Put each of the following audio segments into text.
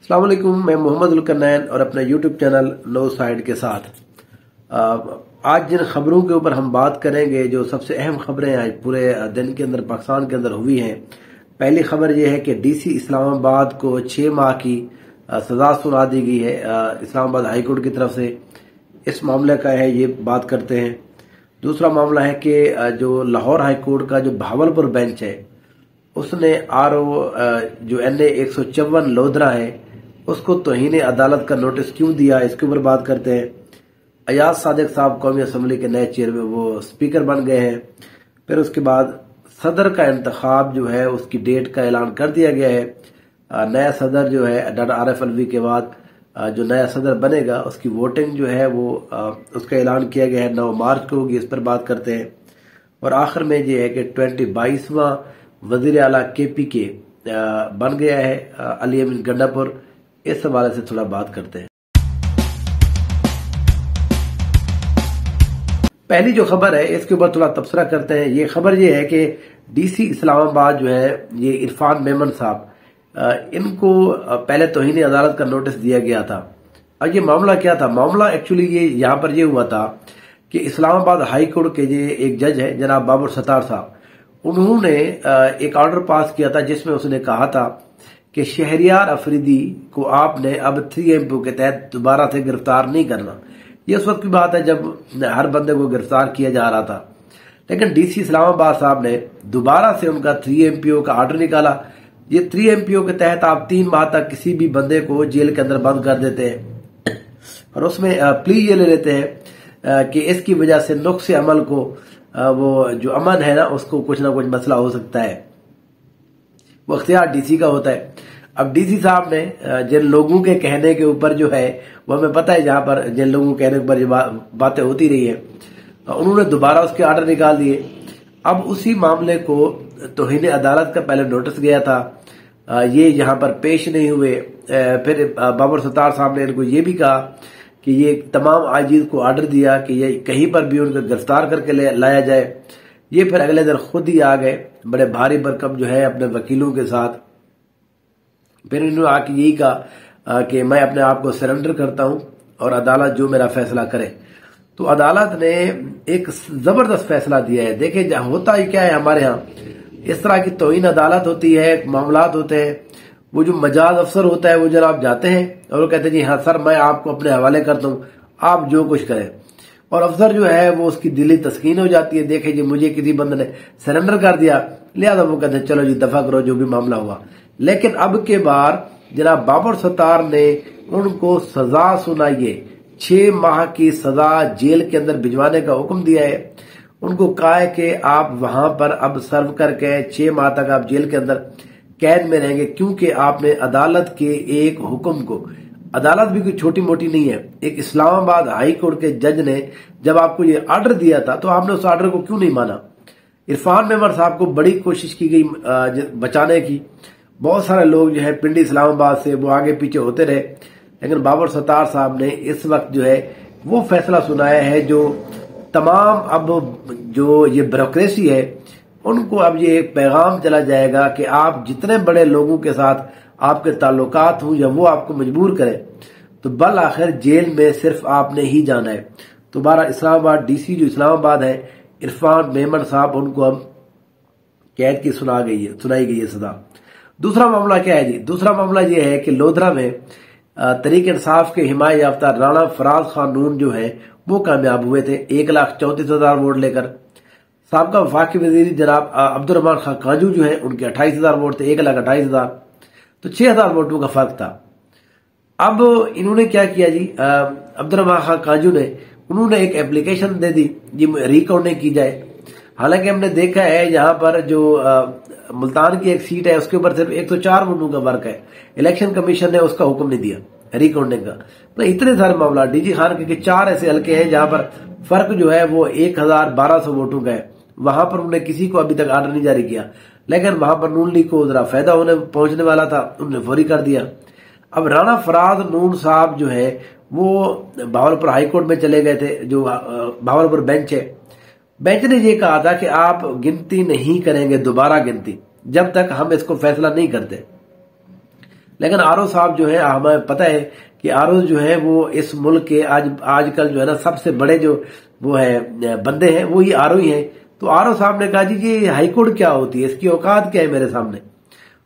अस्सलाम वालेकुम। मैं मोहम्मद उलकरनैन और अपने यूट्यूब चैनल नो साइड के साथ आज जिन खबरों के ऊपर हम बात करेंगे, जो सबसे अहम खबरें आज पूरे दिन के अंदर पाकिस्तान के अंदर हुई हैं। पहली खबर यह है कि डीसी इस्लामाबाद को 6 माह की सजा सुना दी गई है इस्लामाबाद हाई कोर्ट की तरफ से। इस मामले का है, ये बात करते हैं। दूसरा मामला है कि जो लाहौर हाई कोर्ट का जो भावलपुर बेंच है, उसने जो NA 154 लोधरा है उसको तौहीन अदालत का नोटिस क्यों दिया, इसके ऊपर बात करते हैं। अयाज सादिक साहब कौमी असम्बली के नए चेयरमैन, वो स्पीकर बन गए हैं। फिर उसके बाद सदर का इंतखाब जो है उसकी डेट का ऐलान कर दिया गया है। नया सदर जो है डॉक्टर आरिफ अलवी के बाद जो नया सदर बनेगा उसकी वोटिंग जो है वो उसका ऐलान किया गया है, 9 मार्च को होगी। इस पर बात करते हैं। और आखिर में ये है कि 22वां वजीर आला KPK बन गया है अली अमीन गंडापुर। इस हवाले से थोड़ा बात करते हैं। पहली जो खबर है इसके ऊपर थोड़ा तबसरा करते हैं। ये खबर ये है कि डीसी इस्लामाबाद जो है, ये इरफान मेमन साहब, इनको पहले तौहीन अदालत का नोटिस दिया गया था। अब ये मामला क्या था? मामला एक्चुअली ये यहाँ पर ये हुआ था कि इस्लामाबाद हाई कोर्ट के जो एक जज है जनाब बाबर सत्तार साहब, उन्होंने एक ऑर्डर पास किया था जिसमें उसने कहा था कि शहरियार अफरीदी को आपने अब 3MPO के तहत दोबारा से गिरफ्तार नहीं करना। ये उस वक्त की बात है जब हर बंदे को गिरफ्तार किया जा रहा था, लेकिन डीसी इस्लामाबाद साहब ने दोबारा से उनका 3MPO का ऑर्डर निकाला। ये 3MPO के तहत आप 3 माह तक किसी भी बंदे को जेल के अंदर बंद कर देते हैं और उसमें प्ली ये ले लेते हैं कि इसकी वजह से नुक्स अमल को वो जो अमन है ना उसको कुछ ना कुछ मसला हो सकता है। वो अख्तियार डीसी का होता है। अब डीसी साहब ने जिन लोगों के कहने के ऊपर जो है, वो हमें पता है जहां पर जिन लोगों के कहने के ऊपर बातें होती रही है, उन्होंने दोबारा उसके ऑर्डर निकाल दिए। अब उसी मामले को तौहीन अदालत का पहले नोटिस गया था, ये यहाँ पर पेश नहीं हुए। फिर बाबर सत्तार साहब ने इनको ये भी कहा कि ये तमाम आजीज को ऑर्डर दिया कि ये कहीं पर भी उनको गिरफ्तार करके लाया जाए। ये फिर अगले दिन खुद ही आ गए बड़े भारी भरकम जो है अपने वकीलों के साथ। फिर इन्होंने आके यही कहा कि मैं अपने आप को सरेंडर करता हूं और अदालत जो मेरा फैसला करे। तो अदालत ने एक जबरदस्त फैसला दिया है। देखिए होता ही क्या है, हमारे यहाँ इस तरह की तौहीन अदालत होती है, मामलात होते हैं। वो जो मजाज अफसर होता है वो जनाब जाते हैं और वो कहते हैं जी हाँ सर, मैं आपको अपने हवाले करता हूँ, आप जो कुछ करें। और अफसर जो है वो उसकी दिली तस्कीन हो जाती है, देखे जी मुझे किसी बंदे ने सरेंडर कर दिया, लिहाजा वो कहते हैं चलो जी दफा करो जो भी मामला हुआ। लेकिन अब के बार जनाब बाबर सत्तार ने उनको सजा सुनाइए, 6 माह की सजा जेल के अंदर भिजवाने का हुक्म दिया है। उनको कहा है कि आप वहां पर अब सर्व करके 6 माह तक आप जेल के अंदर कैद में रहेंगे, क्योंकि आपने अदालत के एक हुक्म को, अदालत भी कोई छोटी मोटी नहीं है, एक इस्लामाबाद हाई कोर्ट के जज ने जब आपको ये ऑर्डर दिया था तो आपने उस ऑर्डर को क्यों नहीं माना। इरफान मेमन साहब को बड़ी कोशिश की गई बचाने की। बहुत सारे लोग जो है पिंडी इस्लामाबाद से वो आगे पीछे होते रहे, लेकिन बाबर सत्तार साहब ने इस वक्त जो है वो फैसला सुनाया है जो तमाम अब जो ये ब्यूरोक्रेसी है उनको अब ये एक पैगाम चला जाएगा कि आप जितने बड़े लोगों के साथ आपके ताल्लुकात हों या वो आपको मजबूर करें, तो बल आखिर जेल में सिर्फ आपने ही जाना है। तो 12 इस्लामाबाद डीसी जो इस्लामाबाद है इरफान मेमन साहब, उनको अब कैद की सुनाई गई है सजा। दूसरा मामला क्या है जी? दूसरा मामला ये है कि लोधरा में तरीके इंसाफ के हिमायत याफ्ता राणा फराज खान नून जो है वो कामयाब हुए थे 1,34,000 वोट लेकर। साबका वफाकी वजीर जनाब अब्दुर्रहमान खान काजू जो है उनके 28,000 वोट थे, 1,28,000, तो 6,000 वोटों का फर्क था। अब इन्होंने क्या किया जी, अब्दुर्रहमान खान काजू ने उन्होंने एक एप्लीकेशन दे दी जी रिकाउंटिंग की जाए। हालांकि हमने देखा है यहाँ पर जो मुल्तान की एक सीट है उसके ऊपर सिर्फ 104 वोटों का फर्क है। इलेक्शन कमीशन ने उसका हुक्म नहीं दिया रिकाउंटिंग का। तो इतने सारे मामला डीजी खान के 4 ऐसे हल्के हैं जहां पर फर्क जो है वो 1,1200 वोटों का है। वहां पर उन्होंने किसी को अभी तक ऑर्डर नहीं जारी किया, लेकिन वहां पर नून लीग को जरा फायदा होने पहुंचने वाला था, उन्होंने फौरी कर दिया। अब राणा फराज नून साहब जो है वो भावलपुर हाईकोर्ट में चले गए थे। जो भावलपुर बेंच है, बेंच ने ये कहा था कि आप गिनती नहीं करेंगे दोबारा गिनती जब तक हम इसको फैसला नहीं करते। लेकिन आरओ साहब जो है, हमें पता है कि आरओ जो है वो इस मुल्क के आजकल जो है ना सबसे बड़े जो वो है बंदे हैं वो ही आरओ ही हैं। तो आरओ साहब ने कहा जी ये हाईकोर्ट क्या होती है, इसकी औकात क्या है मेरे सामने।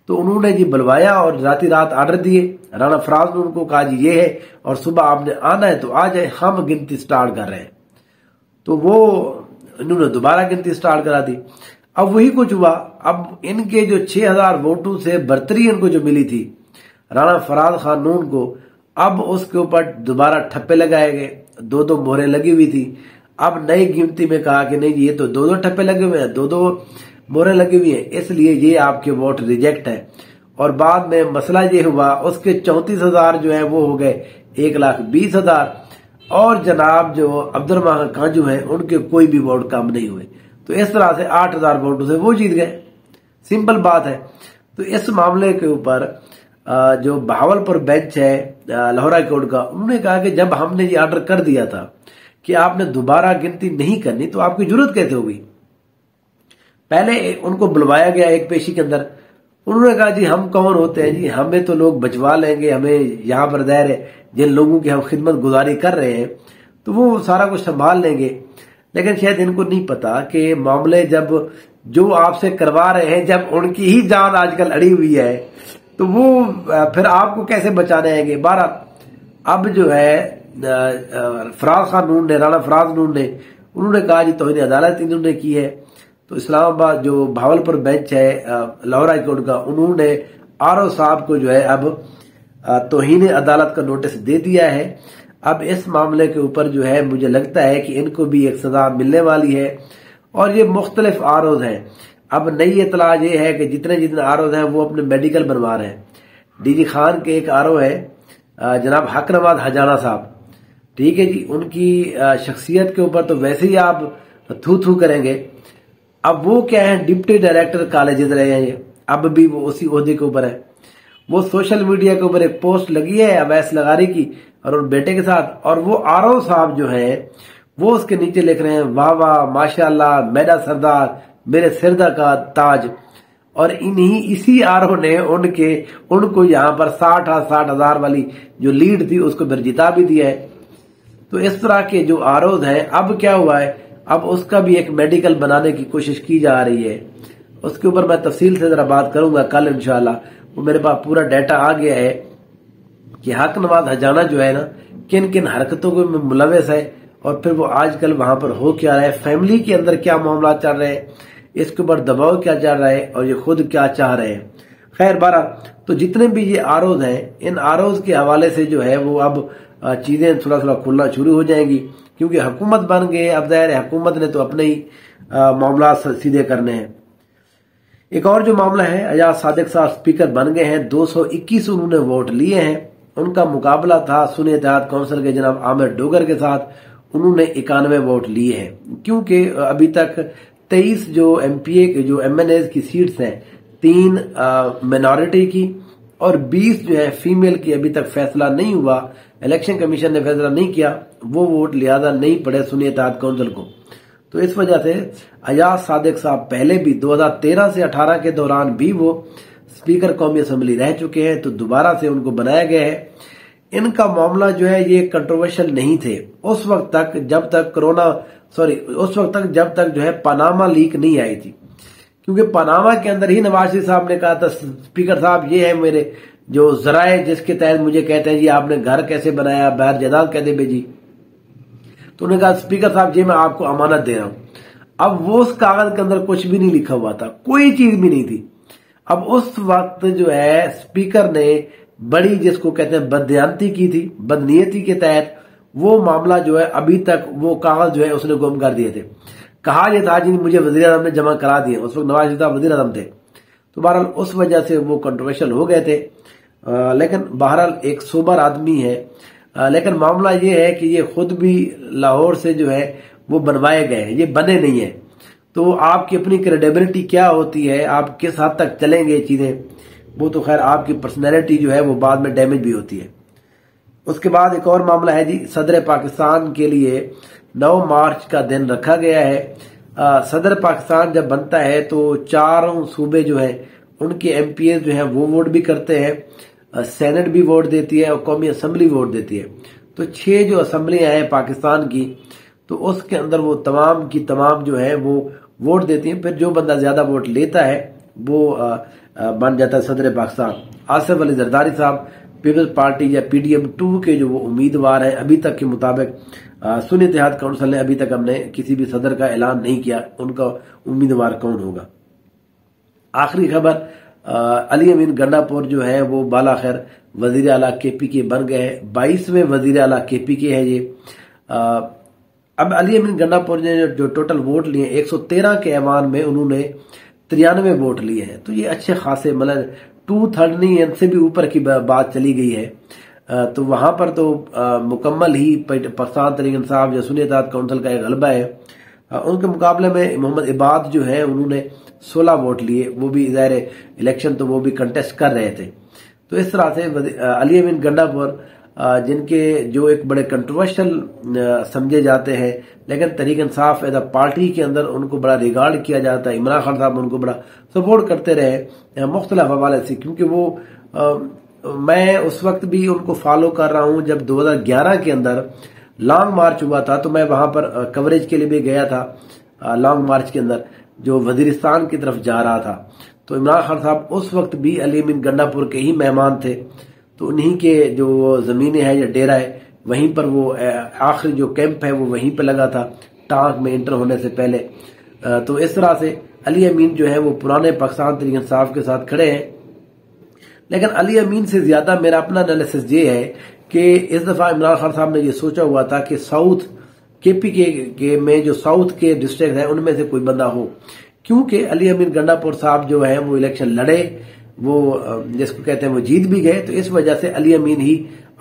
तो उन्होंने जी बुलवाया और रात आर्डर दिए। राणा फराज ने उनको कहा जी ये है और सुबह आपने आना है तो आ जाए, हम गिनती स्टार्ट कर रहे हैं। तो वो इन्होंने दोबारा गिनती स्टार्ट करा दी। अब वही कुछ हुआ। अब इनके जो 6000 वोटों से बर्तरी इनको जो मिली थी राणा फराज खान नून को, अब उसके ऊपर दोबारा ठप्पे लगाए गए, 2-2 मोहरें लगी हुई थी। अब नई गिनती में कहा कि नहीं ये तो 2-2 ठप्पे लगे हुए हैं, 2-2 मोहरें लगी हुई हैं, इसलिए ये आपके वोट रिजेक्ट है। और बाद में मसला ये हुआ उसके 34,000 जो है वो हो गए 1,20,000 और जनाब जो अब्दुर्रहमान कांजू हैं उनके कोई भी वोट कम नहीं हुए। तो इस तरह से 8,000 वोटों से वो जीत गए। सिंपल बात है। तो इस मामले के ऊपर जो बहावलपुर बेंच है लाहौर हाई कोर्ट का, उन्होंने कहा कि जब हमने ये ऑर्डर कर दिया था कि आपने दोबारा गिनती नहीं करनी तो आपकी जरूरत कैसे होगी। पहले उनको बुलवाया गया एक पेशी के अंदर, उन्होंने कहा जी हम कौन होते हैं जी, हमें तो लोग बचवा लेंगे, हमें यहाँ पर दायर है जिन लोगों की हम खिदमत गुजारी कर रहे हैं तो वो सारा कुछ संभाल लेंगे। लेकिन शायद इनको नहीं पता कि मामले जब जो आपसे करवा रहे हैं जब उनकी ही जान आजकल अड़ी हुई है तो वो फिर आपको कैसे बचाने आएंगे। 12 अब जो है फराज खान नून ने, राणा फराज नून ने, उन्होंने कहा जी तौहीन अदालत इन्होंने की है। तो इस्लामाबाद जो भावलपुर बेंच है लाहौर हाई कोर्ट का, उन्होंने आरओ साहब को जो है अब तौहीन अदालत का नोटिस दे दिया है। अब इस मामले के ऊपर जो है मुझे लगता है कि इनको भी एक सजा मिलने वाली है। और ये मुख्तलिफ आरओज हैं। अब नई इतला ये है कि जितने जितने आरओज हैं वो अपने मेडिकल बनवा रहे हैं। डीजी खान के एक आरओ है जनाब हक नवाज हजाना साहब, ठीक है जी, उनकी शख्सियत के ऊपर तो वैसे ही आप थू थू करेंगे। अब वो क्या है, डिप्टी डायरेक्टर कॉलेजेस रहे हैं ये, अब भी वो उसी ओहदे के ऊपर है। वो सोशल मीडिया के ऊपर एक पोस्ट लगी है अवैस लगारी की और उन बेटे के साथ, और वो आरओ साहब जो है वो उसके नीचे लिख रहे हैं वाह वाह माशाल्लाह मेरा सरदार मेरे सिरदा का ताज। और इसी आरओ ने उनको यहाँ पर 60,000 वाली जो लीड थी उसको फिर जिता भी दिया है। तो इस तरह के जो आरओज हैं, अब क्या हुआ है, अब उसका भी एक मेडिकल बनाने की कोशिश की जा रही है। उसके ऊपर मैं तफसील से जरा बात करूंगा कल इंशाल्लाह। वो मेरे पास पूरा डाटा आ गया है कि हक नवाज हजाना जो है ना किन किन हरकतों में मुलविस है और फिर वो आजकल वहां पर हो क्या रहा है, फैमिली के अंदर क्या मामला चल रहे हैं, इसके ऊपर दबाव क्या चल रहा है और ये खुद क्या चाह रहे हैं। खैर 12 तो जितने भी ये आरओज हैं, इन आरओज के हवाले से जो है वो अब चीजें थोड़ा थोड़ा खुलना शुरू हो जाएंगी क्योंकि हुकूमत बन गए। अब दायर हुकूमत ने तो अपने ही मामला सीधे करने हैं। एक और जो मामला है, अजाज सादिक साहब स्पीकर बन गए हैं, 221 उन्होंने वोट लिए हैं। उनका मुकाबला था सुन्नी इत्तेहाद काउंसिल के जनाब आमिर डोगर के साथ, उन्होंने 91 वोट लिए हैं। क्योंकि अभी तक 23 जो एमपीए के जो एमएनए की सीट्स हैं, 3 मिनॉरिटी की और 20 जो है फीमेल की, अभी तक फैसला नहीं हुआ, इलेक्शन कमीशन ने फैसला नहीं किया, वो वोट लिहाजा नहीं पड़े सुन्नी इत्तेहाद काउंसिल को। तो इस वजह से अजाज सादिक साहब पहले भी 2013 से 18 के दौरान भी वो स्पीकर कौमी असम्बली रह चुके हैं, तो दोबारा से उनको बनाया गया है। इनका मामला जो है ये कंट्रोवर्शियल नहीं थे उस वक्त तक जब तक जो है पनामा लीक नहीं आई थी। क्योंकि पनामा के अंदर ही नवाज शरीफ साहब ने कहा था स्पीकर साहब ये है मेरे जो जराए जिसके तहत मुझे कहते हैं जी आपने घर कैसे बनाया, बाहर जायदाद कैसे भेजी। तो उन्होंने कहा स्पीकर साहब जी मैं आपको अमानत दे रहा हूं। अब वो उस कागज के अंदर कुछ भी नहीं लिखा हुआ था, कोई चीज भी नहीं थी। अब उस वक्त जो है स्पीकर ने बड़ी जिसको कहते हैं बदयांती की थी, बदनीयती के तहत वो मामला जो है अभी तक वो कागज जो है उसने गुम कर दिए थे। कहा यह था जी मुझे वजीर आजम ने जमा करा दिए, उस वक्त नवाज शरीफ साहब वजीर आजम थे। तो बहरहाल उस वजह से वो कंट्रोवर्शियल हो गए थे। लेकिन बहरहाल एक सोबर आदमी है। लेकिन मामला ये है कि ये खुद भी लाहौर से जो है वो बनवाए गए हैं, ये बने नहीं है। तो आपकी अपनी क्रेडिबिलिटी क्या होती है, आप किस हद तक चलेंगे चीजें, वो तो खैर आपकी पर्सनैलिटी जो है वो बाद में डैमेज भी होती है। उसके बाद एक और मामला है जी, सदर पाकिस्तान के लिए 9 मार्च का दिन रखा गया है। सदर पाकिस्तान जब बनता है तो चारों सूबे जो है उनके एमपीए जो है वो वोट भी करते हैं। सेनेट भी वोट देती है और कौमी असम्बली वोट देती है। तो 6 जो असम्बलियां हैं पाकिस्तान की, तो उसके अंदर वो तमाम की तमाम जो है वो वोट देती हैं। फिर जो बंदा ज्यादा वोट लेता है वो बन जाता है सदर पाकिस्तान। आसिफ अली जरदारी साहब पीपल्स पार्टी या PDM 2 के जो वो उम्मीदवार हैं, अभी तक के मुताबिक सुन्नी इत्तेहाद काउंसिल ने अभी तक हमने किसी भी सदर का ऐलान नहीं किया उनका उम्मीदवार कौन होगा। आखिरी खबर, अली अमीन गंडापुर जो है वो बाला खैर वजीर आला KPK बन गए हैं। 22वें वजीर आला KPK है ये। अब अली अमीन गंडापुर ने जो टोटल वोट लिए 113 के ऐवान में उन्होंने 93 वोट लिए हैं। तो ये अच्छे खासे, मतलब 2/3 नहीं, इनसे भी ऊपर की बात चली गई है। तो वहां पर तो मुकम्मल ही पाकिस्तान तहरीक इंसाफ या सुन्नी इत्तेहाद काउंसिल का एक गलबा है। उनके मुकाबले में मोहम्मद इबाद जो है उन्होंने 16 वोट लिए, वो भी ज़ाहिर इलेक्शन तो वो भी कंटेस्ट कर रहे थे। तो इस तरह से अली अमीन गंडापुर जिनके जो एक बड़े कंट्रोवर्शियल समझे जाते हैं, लेकिन Tehreek Insaf as a party के अंदर उनको बड़ा रिगार्ड किया जाता है। इमरान खान साहब उनको बड़ा सपोर्ट करते रहे मुख्तलिफ हवाले से, क्योंकि वो मैं उस वक्त भी उनको फॉलो कर रहा हूं जब 2011 के अंदर लॉन्ग मार्च हुआ था। तो मैं वहां पर कवरेज के लिए भी गया था लॉन्ग मार्च के अंदर जो वजीरिस्तान की तरफ जा रहा था। तो इमरान खान साहब उस वक्त भी अली अमीन गंडापुर के ही मेहमान थे। तो उन्हीं के जो जमीनें हैं या डेरा है वहीं पर वो आखिरी जो कैंप है वो वहीं पर लगा था टांक में एंटर होने से पहले। तो इस तरह से अली अमीन जो है वो पुराने पाकिस्तान तहरीक इंसाफ के साथ खड़े हैं। लेकिन अली अमीन से ज्यादा मेरा अपना एनालिसिस ये है कि इस दफा इमरान खान साहब ने ये सोचा हुआ था कि साउथ KPK में जो साउथ के डिस्ट्रिक्ट है उनमें से कोई बंदा हो, क्योंकि अली अमीन गंडापुर साहब जो है वो इलेक्शन लड़े, वो जिसको कहते हैं वो जीत भी गए। तो इस वजह से अली अमीन ही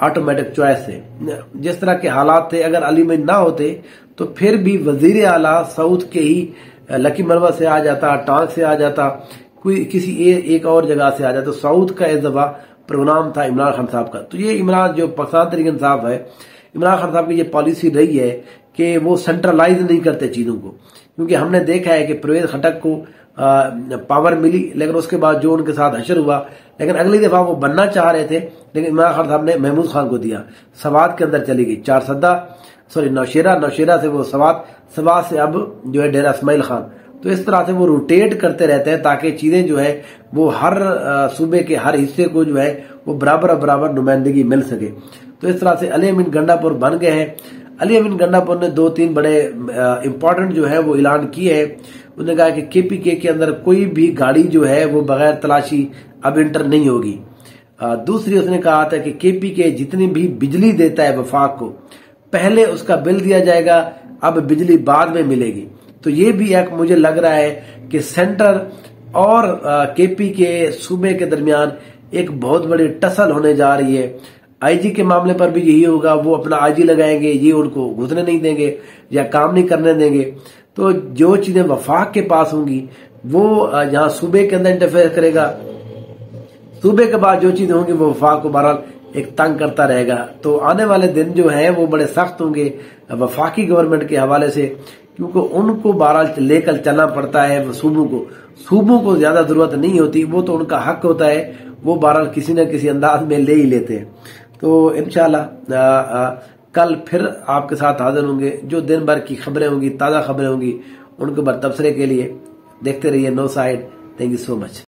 ऑटोमेटिक चॉइस है। जिस तरह के हालात थे, अगर अली अमीन ना होते तो फिर भी वजीर आला साउथ के ही लकी मरवा से आ जाता, टांक से आ जाता, कोई किसी एक और जगह से आ जाता। तो साउथ का इस दफा प्रोग्राम था इमरान खान साहब का। तो ये इमरान जो पाकिस्तान तहरीक इंसाफ है, इमरान खान साहब की ये पॉलिसी रही है कि वो सेंट्रलाइज नहीं करते चीजों को, क्योंकि हमने देखा है कि परवेज खटक को पावर मिली, लेकिन उसके बाद जो उनके साथ हशर हुआ, लेकिन अगली दफा वो बनना चाह रहे थे, लेकिन इमरान खान साहब ने महमूद खान को दिया। सवात के अंदर चली गई नौशेरा से वो सवात से अब जो है डेरा इस्माइल खान। तो इस तरह से वो रोटेट करते रहते हैं ताकि चीजें जो है वो हर सूबे के हर हिस्से को जो है वो बराबर नुमाइंदगी मिल सके। तो इस तरह से अली अमीन गंडापुर बन गए हैं। अली अमीन गंडापुर ने 2-3 बड़े इंपॉर्टेंट जो है वो ऐलान किए हैं। उन्होंने कहा कि KPK के अंदर कोई भी गाड़ी जो है वो बगैर तलाशी अब इंटर नहीं होगी। दूसरी उसने कहा था कि KPK जितनी भी बिजली देता है वफाक को, पहले उसका बिल दिया जाएगा, अब बिजली बाद में मिलेगी। तो ये भी एक मुझे लग रहा है कि सेंटर और KPK सूबे के दरमियान एक बहुत बड़ी टसल होने जा रही है। IG के मामले पर भी यही होगा, वो अपना IG लगाएंगे, ये उनको घुसने नहीं देंगे या काम नहीं करने देंगे। तो जो चीजें वफाक के पास होंगी वो यहाँ सूबे के अंदर इंटरफेयर करेगा, सूबे के बाद जो चीजें होंगी वो वफाक को बहरहाल एक तंग करता रहेगा। तो आने वाले दिन जो है वो बड़े सख्त होंगे वफाकी गवर्नमेंट के हवाले से, क्योंकि उनको बहरहाल लेकर चलना पड़ता है। सूबों को ज्यादा जरूरत नहीं होती, वो तो उनका हक होता है, वो बहरहाल किसी न किसी अंदाज में ले ही लेते हैं। तो इंशाल्लाह कल फिर आपके साथ हाजिर होंगे। जो दिन भर की खबरें होंगी, ताज़ा खबरें होंगी, उनके ऊपर तबसरे के लिए देखते रहिए no side. Thank you so much.